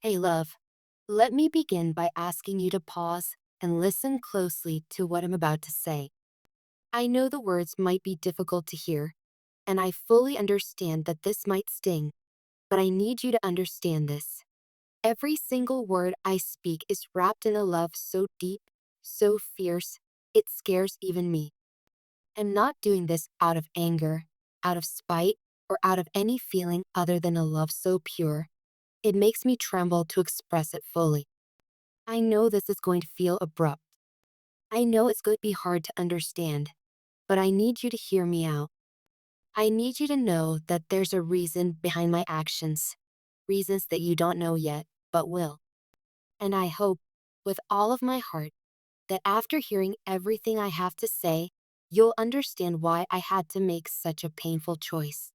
Hey, love, let me begin by asking you to pause and listen closely to what I'm about to say. I know the words might be difficult to hear, and I fully understand that this might sting, but I need you to understand this. Every single word I speak is wrapped in a love so deep, so fierce, it scares even me. I'm not doing this out of anger, out of spite, or out of any feeling other than a love so pure. It makes me tremble to express it fully. I know this is going to feel abrupt. I know it's going to be hard to understand, but I need you to hear me out. I need you to know that there's a reason behind my actions, reasons that you don't know yet, but will. And I hope, with all of my heart, that after hearing everything I have to say, you'll understand why I had to make such a painful choice.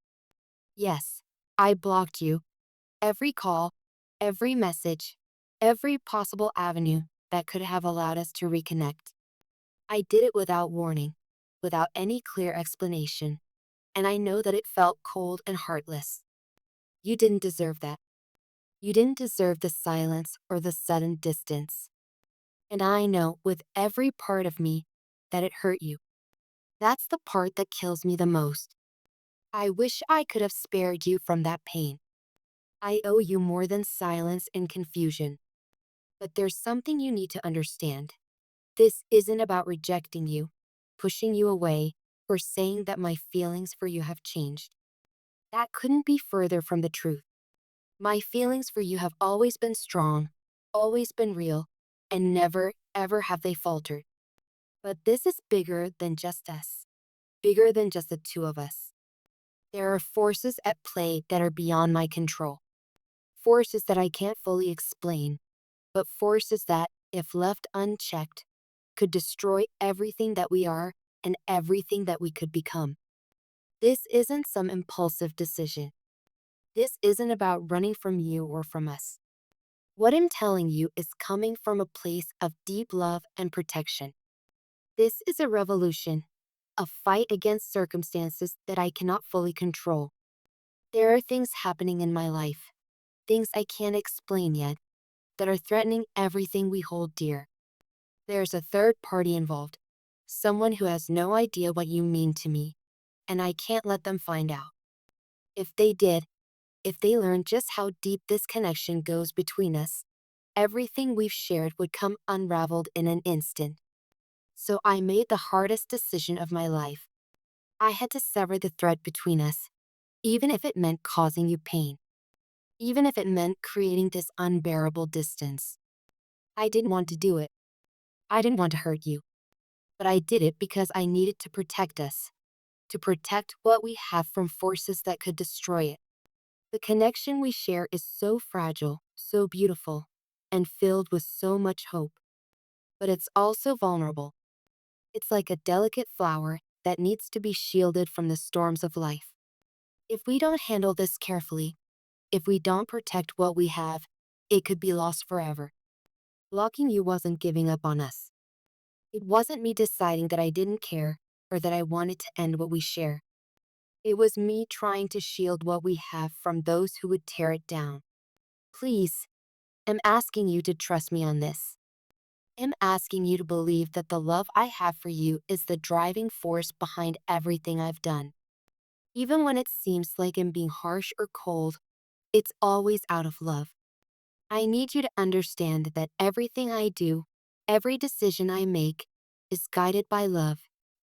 Yes, I blocked you. Every call, every message, every possible avenue that could have allowed us to reconnect. I did it without warning, without any clear explanation, and I know that it felt cold and heartless. You didn't deserve that. You didn't deserve the silence or the sudden distance. And I know with every part of me that it hurt you. That's the part that kills me the most. I wish I could have spared you from that pain. I owe you more than silence and confusion. But there's something you need to understand. This isn't about rejecting you, pushing you away, or saying that my feelings for you have changed. That couldn't be further from the truth. My feelings for you have always been strong, always been real, and never, ever have they faltered. But this is bigger than just us, bigger than just the two of us. There are forces at play that are beyond my control, forces that I can't fully explain, but forces that, if left unchecked, could destroy everything that we are and everything that we could become. This isn't some impulsive decision. This isn't about running from you or from us. What I'm telling you is coming from a place of deep love and protection. This is a revolution, a fight against circumstances that I cannot fully control. There are things happening in my life, things I can't explain yet, that are threatening everything we hold dear. There's a third party involved, someone who has no idea what you mean to me, and I can't let them find out. If they did, if they learned just how deep this connection goes between us, everything we've shared would come unraveled in an instant. So I made the hardest decision of my life. I had to sever the thread between us, even if it meant causing you pain, even if it meant creating this unbearable distance. I didn't want to do it. I didn't want to hurt you. But I did it because I needed to protect us, to protect what we have from forces that could destroy it. The connection we share is so fragile, so beautiful, and filled with so much hope. But it's also vulnerable. It's like a delicate flower that needs to be shielded from the storms of life. If we don't handle this carefully, if we don't protect what we have, it could be lost forever. Blocking you wasn't giving up on us. It wasn't me deciding that I didn't care or that I wanted to end what we share. It was me trying to shield what we have from those who would tear it down. Please, I'm asking you to trust me on this. I'm asking you to believe that the love I have for you is the driving force behind everything I've done. Even when it seems like I'm being harsh or cold, it's always out of love. I need you to understand that everything I do, every decision I make, is guided by love,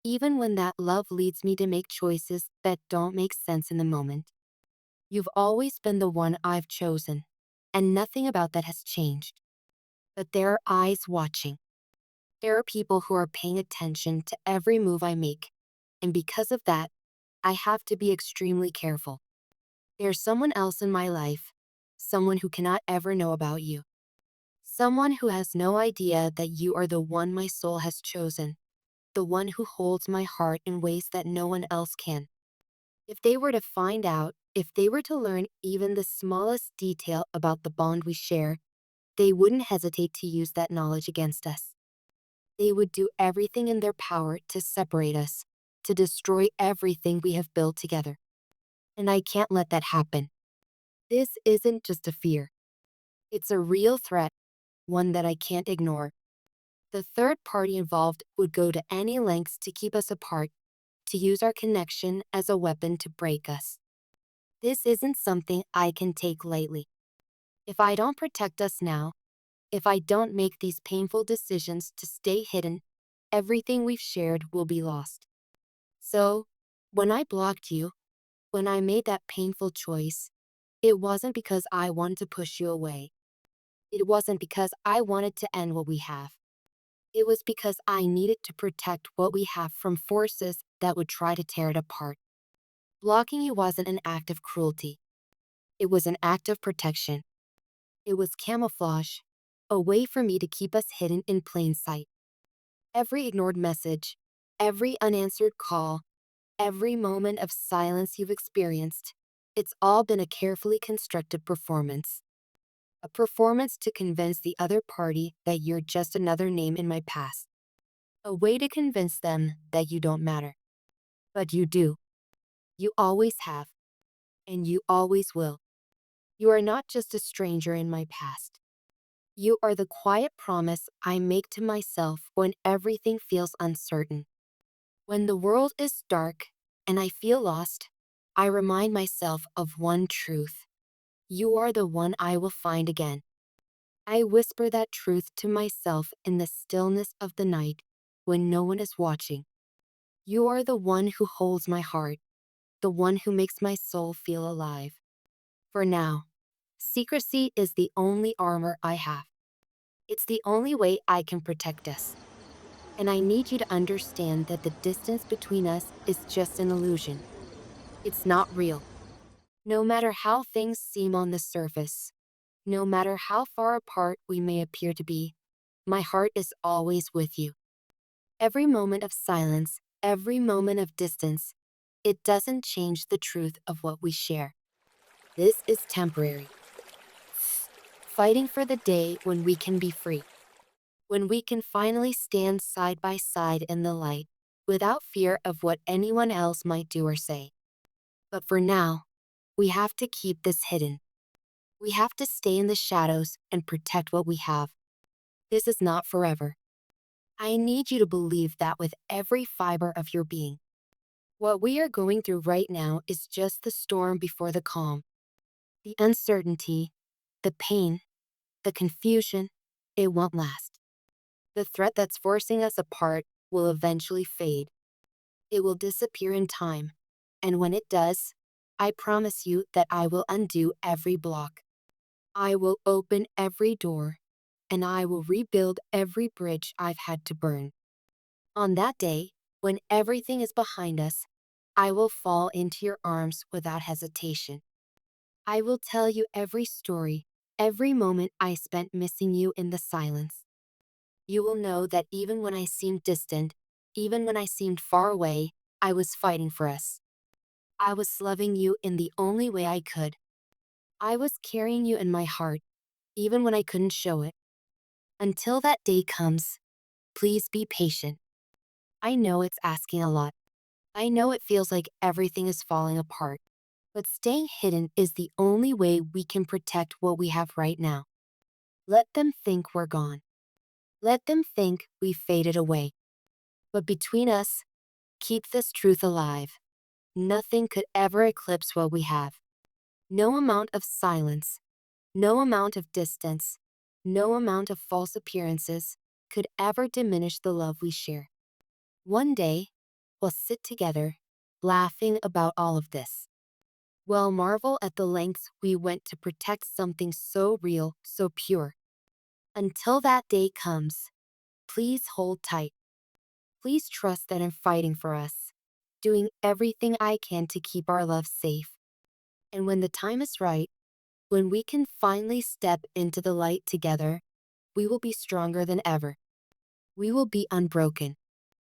even when that love leads me to make choices that don't make sense in the moment. You've always been the one I've chosen, and nothing about that has changed. But there are eyes watching. There are people who are paying attention to every move I make, and because of that, I have to be extremely careful. There's someone else in my life, someone who cannot ever know about you. Someone who has no idea that you are the one my soul has chosen, the one who holds my heart in ways that no one else can. If they were to find out, if they were to learn even the smallest detail about the bond we share, they wouldn't hesitate to use that knowledge against us. They would do everything in their power to separate us, to destroy everything we have built together. And I can't let that happen. This isn't just a fear. It's a real threat, one that I can't ignore. The third party involved would go to any lengths to keep us apart, to use our connection as a weapon to break us. This isn't something I can take lightly. If I don't protect us now, if I don't make these painful decisions to stay hidden, everything we've shared will be lost. So, when I blocked you, when I made that painful choice, it wasn't because I wanted to push you away. It wasn't because I wanted to end what we have. It was because I needed to protect what we have from forces that would try to tear it apart. Blocking you wasn't an act of cruelty. It was an act of protection. It was camouflage, a way for me to keep us hidden in plain sight. Every ignored message, every unanswered call, every moment of silence you've experienced, it's all been a carefully constructed performance. A performance to convince the other party that you're just another name in my past. A way to convince them that you don't matter. But you do. You always have. And you always will. You are not just a stranger in my past. You are the quiet promise I make to myself when everything feels uncertain. When the world is dark and I feel lost, I remind myself of one truth. You are the one I will find again. I whisper that truth to myself in the stillness of the night when no one is watching. You are the one who holds my heart, the one who makes my soul feel alive. For now, secrecy is the only armor I have. It's the only way I can protect us. And I need you to understand that the distance between us is just an illusion. It's not real. No matter how things seem on the surface, no matter how far apart we may appear to be, my heart is always with you. Every moment of silence, every moment of distance, it doesn't change the truth of what we share. This is temporary. Fighting for the day when we can be free. When we can finally stand side by side in the light, without fear of what anyone else might do or say. But for now, we have to keep this hidden. We have to stay in the shadows and protect what we have. This is not forever. I need you to believe that with every fiber of your being. What we are going through right now is just the storm before the calm. The uncertainty, the pain, the confusion, it won't last. The threat that's forcing us apart will eventually fade. It will disappear in time. And when it does, I promise you that I will undo every block. I will open every door, and I will rebuild every bridge I've had to burn. On that day, when everything is behind us, I will fall into your arms without hesitation. I will tell you every story, every moment I spent missing you in the silence. You will know that even when I seemed distant, even when I seemed far away, I was fighting for us. I was loving you in the only way I could. I was carrying you in my heart, even when I couldn't show it. Until that day comes, please be patient. I know it's asking a lot. I know it feels like everything is falling apart. But staying hidden is the only way we can protect what we have right now. Let them think we're gone. Let them think we faded away. But between us, keep this truth alive. Nothing could ever eclipse what we have. No amount of silence, no amount of distance, no amount of false appearances could ever diminish the love we share. One day, we'll sit together, laughing about all of this. We'll marvel at the lengths we went to protect something so real, so pure. Until that day comes, please hold tight. Please trust that I'm fighting for us, doing everything I can to keep our love safe. And when the time is right, when we can finally step into the light together, we will be stronger than ever. We will be unbroken.